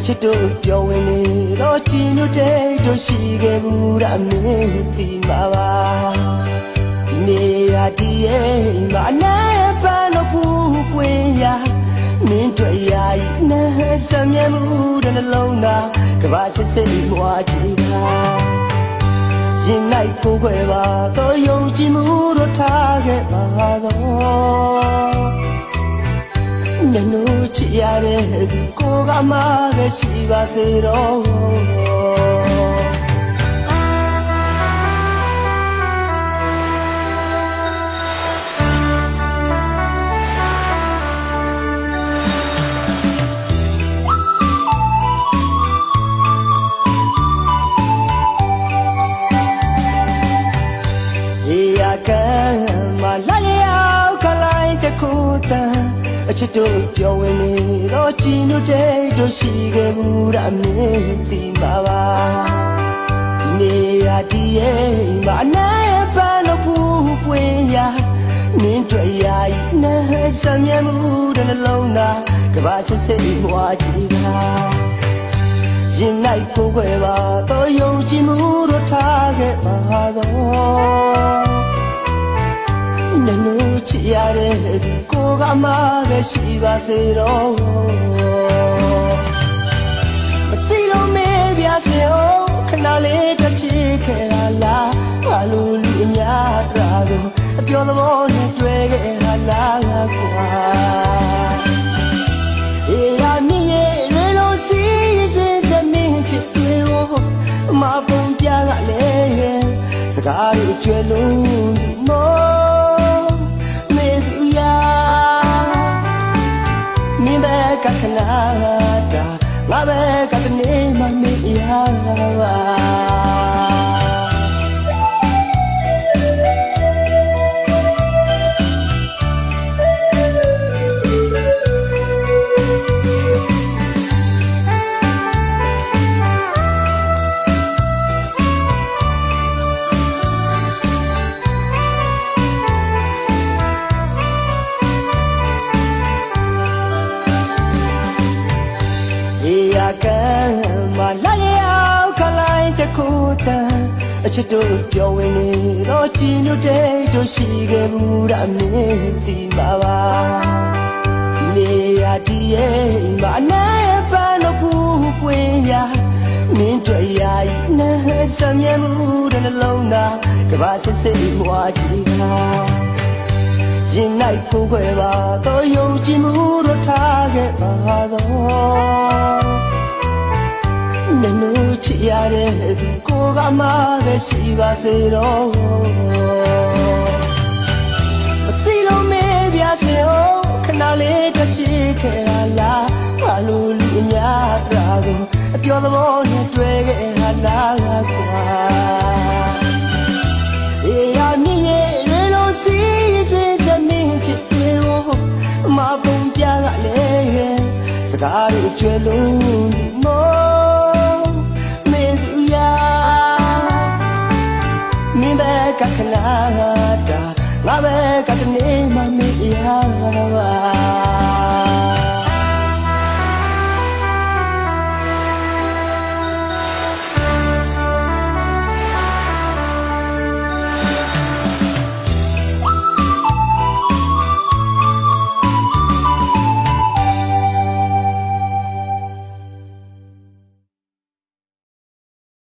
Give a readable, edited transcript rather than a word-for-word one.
ချစ်တို့ပြောဝင်နေတော့ချီနုတဲ့တို့ရှိခဲ့ဘူးရမင်းဒီမှာပါဒီနေရာဒီရဲ့မနဲ့ပန်းလို့ဖူးပွင့်ရမင်းတွေ့ရနဲ့စမြဲမှုတဲ့နှလုံးသားကဘာစစ်စစ်မွားကြည့်တာရင်လိုက်ကိုခွဲပါတော့ယုံကြည်မှုတို့ထားခဲ့ပါတော့မျက်နှာချစ်ရတဲ့ကိုကမှပဲရှိပါစေတော့ကံမလာရောက်ခလိုက်ချခုတန်အချစ်တို့ပြောဝင်နေတော့ချီနုတဲ့တို့ရှိခဲ့ဘူးရမင်းဒီမှာပါဒီနေရာဒီရဲ့မနဲ့ပန်းလို့ဖူးပွင့်ရမင်းတွေ့ရနဲ့စမြဲမှုတဲ့နှလုံးသားကဘာစစ်စစ်မွားကြည့်တာရင်လိုက်ကိုခွဲပါတော့ယုံကြည်မှုတို့ထားခဲ့ပါတော့နနူချရတဲ့ကိုကမှပဲရှိပါစေတော့မသိလို့မေးပြစေအောင်ခဏလေးတစ်ချစ်ခဲ့တာလားဘာလို့လူအများတရာကိုအပြောသဘောနဲ့တွေ့ခဲ့တာလားကွာအေးရမြင့်ရဲ့ရေလိုစီးစင်သမင်းချစ်တယ်မပုံပြကလည်းစကားတွေကျွဲလုံးမောကခနာတာငါပဲကတနေမမေ့ရပါကံမလာရောက်ခလိုက်ချခုတန်အချစ်တို့ပြောဝင်နေတော့ချီနုတဲ့တို့ရှိခဲ့ဘူးရမင်းဒီမှာပါဒီနေရာဒီရဲ့မနဲ့ပန်းလို့ဖူးပွင့်ရမင်းတွေ့ရနဲ့စမြဲမှုတဲ့နှလုံးသားကဘာစစ်စစ်မွားကြည့်တာရင်လိုက်ကိုခွဲပါတော့ယုံကြည်မှုတို့ထားခဲ့ပါတော့နနူချရတဲ့ကိုကမှပဲရှိပါစေတော့မသိလို့မေးပြစေအောင်ခဏလေးတစ်ချစ်ခဲ့တာလားဘာလို့လူအများတရာကိုအပြောသဘောနဲ့တွေ့ခဲ့တာလားကွာအေးရမြင့်ရဲ့ရေလိုစီးစင်သမင်းချစ်တယ်မပုံပြကလည်းစကားတွေကျွဲလုံးမောကခနာတာငါပဲကတနေမမေ့ရပါ